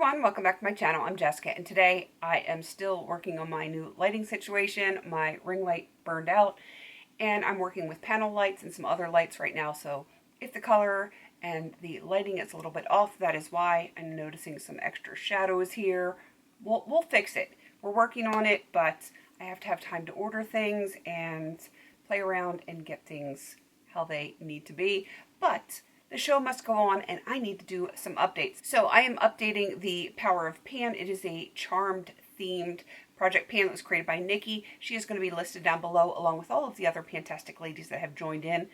everyone, welcome back to my channel. I'm Jessica, and today I am still working on my new lighting situation. My ring light burned out and I'm working with panel lights and some other lights right now, so if the color and the lighting is a little bit off, that is why. I'm noticing some extra shadows here. We'll fix it. We're working on it, but I have to have time to order things and play around and get things how they need to be. But the show must go on and I need to do some updates. So I am updating the Power of Pan. It is a Charmed themed project pan that was created by Nicke. She is going to be listed down below along with all of the other fantastic ladies that have joined in.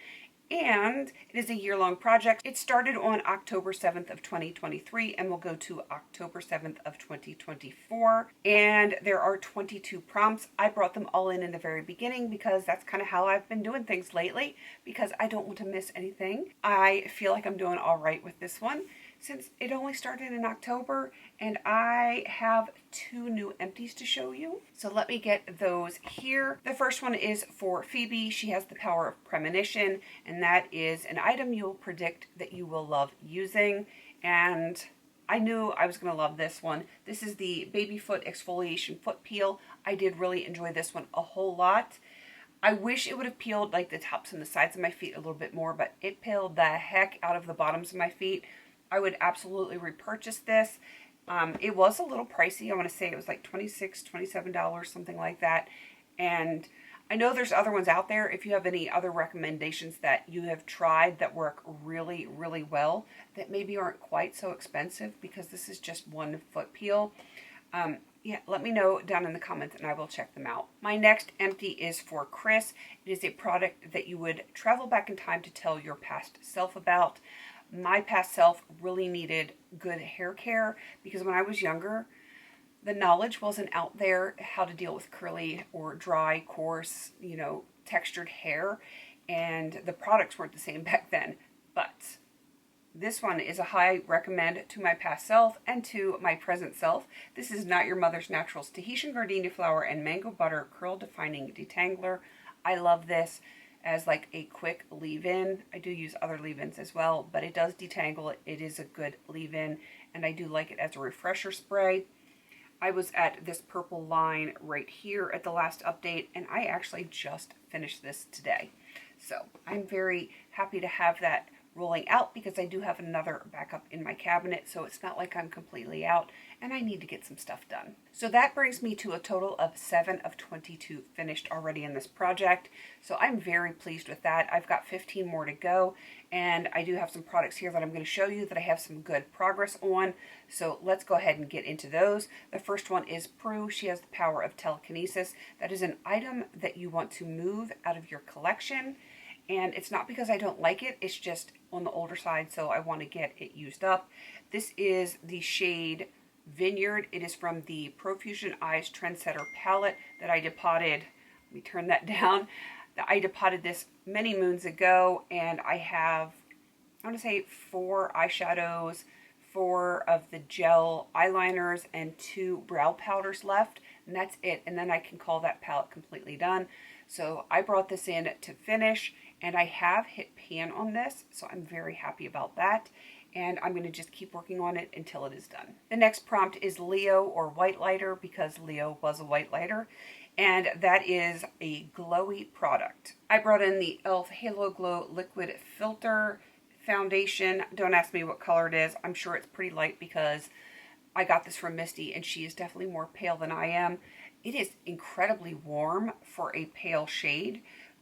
And it is a year-long project. It started on October 7th of 2023 and will go to October 7th of 2024. And there are 22 prompts. I brought them all in the very beginning because that's kind of how I've been doing things lately, because I don't want to miss anything. I feel like I'm doing all right with this one since it only started in October, and I have 2 new empties to show you. So let me get those here. The first one is for Phoebe. She has the Power of Premonition, and that is an item you'll predict that you will love using. And I knew I was going to love this one. This is the Baby Foot Exfoliation Foot Peel. I did really enjoy this one a whole lot. I wish it would have peeled like the tops and the sides of my feet a little bit more, but it peeled the heck out of the bottoms of my feet. I would absolutely repurchase this. It was a little pricey. I want to say it was like $26, $27, something like that. And I know there's other ones out there. If you have any other recommendations that you have tried that work really, really well, that maybe aren't quite so expensive, because this is just one foot peel. Yeah, let me know down in the comments and I will check them out. My next empty is for Chris. It is a product that you would travel back in time to tell your past self about. My past self really needed good hair care because when I was younger, the knowledge wasn't out there how to deal with curly or dry, coarse, textured hair, and the products weren't the same back then. But this one is a high recommend to my past self and to my present self. This is Not Your Mother's Naturals Tahitian Gardenia Flower and Mango Butter Curl Defining Detangler. I love this as like a quick leave-in. I do use other leave-ins as well, but it does detangle. It is a good leave-in, and I do like it as a refresher spray. I was at this purple line right here at the last update, and I actually just finished this today. So I'm very happy to have that rolling out because I do have another backup in my cabinet, so it's not like I'm completely out and I need to get some stuff done. So that brings me to a total of 7 of 22 finished already in this project. So I'm very pleased with that. I've got 15 more to go, and I do have some products here that I'm going to show you that I have some good progress on. So let's go ahead and get into those. The first one is Prue. She has the Power of Telekinesis. That is an item that you want to move out of your collection. And it's not because I don't like it, it's just on the older side, so I want to get it used up. This is the shade Vineyard. It is from the Profusion Eyes Trendsetter palette that I depotted. Let me turn that down. I depotted this many moons ago, and I have, I want to say 4 eyeshadows, 4 of the gel eyeliners, and 2 brow powders left, and that's it. And then I can call that palette completely done. So I brought this in to finish, and I have hit pan on this, so I'm very happy about that. And I'm going to just keep working on it until it is done. The next prompt is Leo or White Lighter, because Leo was a white lighter, and that is a glowy product. I brought in the e.l.f. Halo Glow Liquid Filter Foundation. Don't ask me what color it is. I'm sure it's pretty light because I got this from Misty, and she is definitely more pale than I am. It is incredibly warm for a pale shade,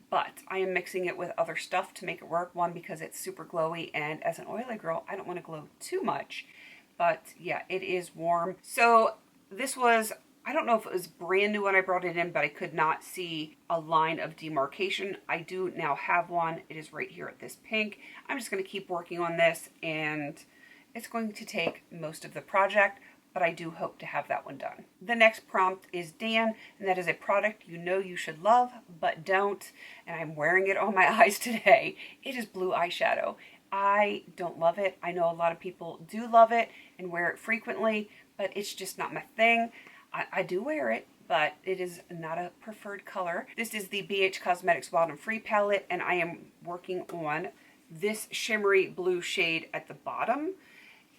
but I am mixing it with other stuff to make it work. One, because it's super glowy, and as an oily girl, I don't want to glow too much. But yeah, it is warm. So this was, I don't know if it was brand new when I brought it in, but I could not see a line of demarcation. I do now have one. It is right here at this pink. I'm just going to keep working on this, and it's going to take most of the project, but I do hope to have that one done. The next prompt is Dan, and that is a product you know you should love, but don't, and I'm wearing it on my eyes today. It is blue eyeshadow. I don't love it. I know a lot of people do love it and wear it frequently, but it's just not my thing. I do wear it, but it is not a preferred color. This is the BH Cosmetics Wild and Free palette, and I am working on this shimmery blue shade at the bottom.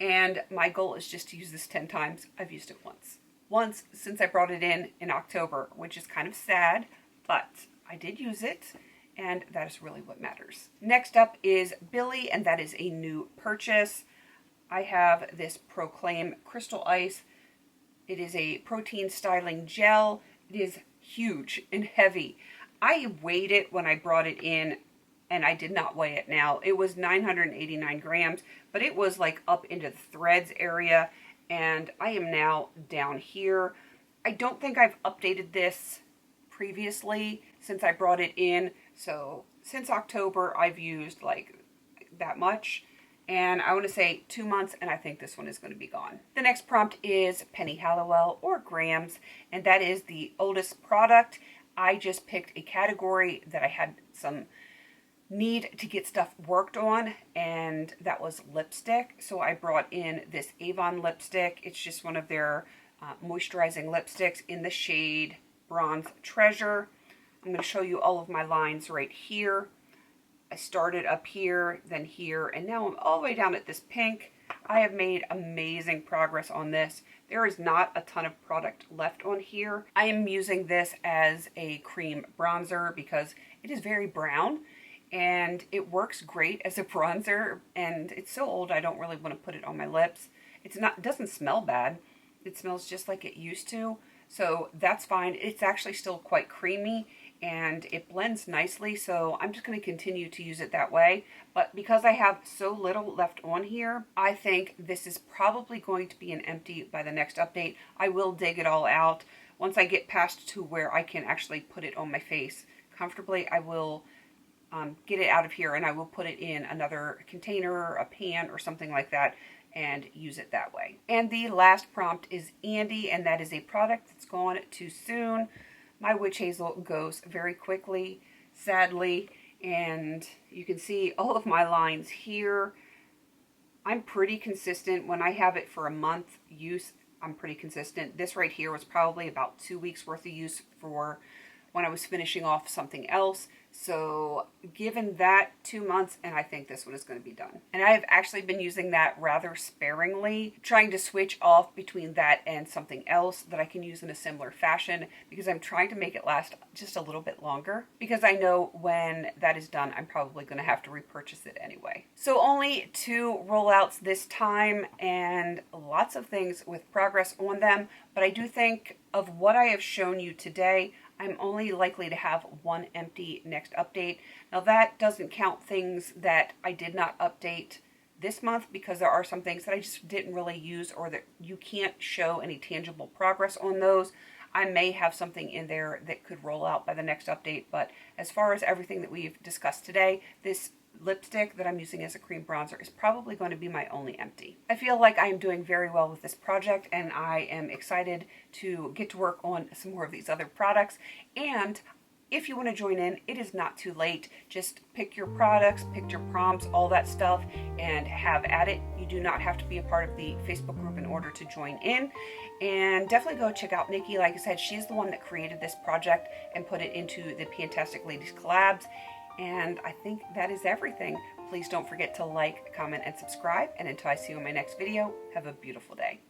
and my goal is just to use this 10 times. I've used it once since I brought it in October, which is kind of sad, but I did use it, and that is really what matters. Next up is Billy, and that is a new purchase. I have this Proclaim Crystal Ice. It is a protein styling gel. It is huge and heavy. I weighed it when I brought it in, and I did not weigh it now. It was 989 grams, but it was like up into the threads area, and I am now down here. I don't think I've updated this previously since I brought it in. So since October, I've used like that much. And I want to say 2 months, and I think this one is going to be gone. The next prompt is Penny Hallowell or grams, and that is the oldest product. I just picked a category that I had some need to get stuff worked on, and that was lipstick. So I brought in this Avon lipstick. It's just one of their moisturizing lipsticks in the shade Bronze Treasure. I'm going to show you all of my lines right here. I started up here, then here, and now I'm all the way down at this pink. I have made amazing progress on this. There is not a ton of product left on here. I am using this as a cream bronzer because it is very brown, and it works great as a bronzer, and it's so old I don't really want to put it on my lips. It doesn't smell bad. It smells just like it used to, so that's fine. It's actually still quite creamy, and it blends nicely, so I'm just going to continue to use it that way. But because I have so little left on here, I think this is probably going to be an empty by the next update. I will dig it all out. Once I get past to where I can actually put it on my face comfortably, I will get it out of here, and I will put it in another container, a pan, or something like that, and use it that way. And the last prompt is Andy, and that is a product that's gone too soon. My witch hazel goes very quickly, sadly, and you can see all of my lines here. I'm pretty consistent. When I have it for a month use, I'm pretty consistent. This right here was probably about 2 weeks worth of use for when I was finishing off something else. So given that 2 months, and I think this one is going to be done. And I have actually been using that rather sparingly, trying to switch off between that and something else that I can use in a similar fashion, because I'm trying to make it last just a little bit longer, because I know when that is done, I'm probably going to have to repurchase it anyway. So only 2 rollouts this time, and lots of things with progress on them, but I do think of what I have shown you today, I'm only likely to have 1 empty next update. Now that doesn't count things that I did not update this month, because there are some things that I just didn't really use, or that you can't show any tangible progress on those. I may have something in there that could roll out by the next update, but as far as everything that we've discussed today, this lipstick that I'm using as a cream bronzer is probably going to be my only empty. I feel like I am doing very well with this project, and I am excited to get to work on some more of these other products. And if you want to join in, it is not too late. Just pick your products, pick your prompts, all that stuff, and have at it. You do not have to be a part of the Facebook group in order to join in. And definitely go check out Nicke. Like I said, she's the one that created this project and put it into the Fantastic Ladies collabs. And I think that is everything. Please don't forget to like, comment, and subscribe. And until I see you in my next video, have a beautiful day.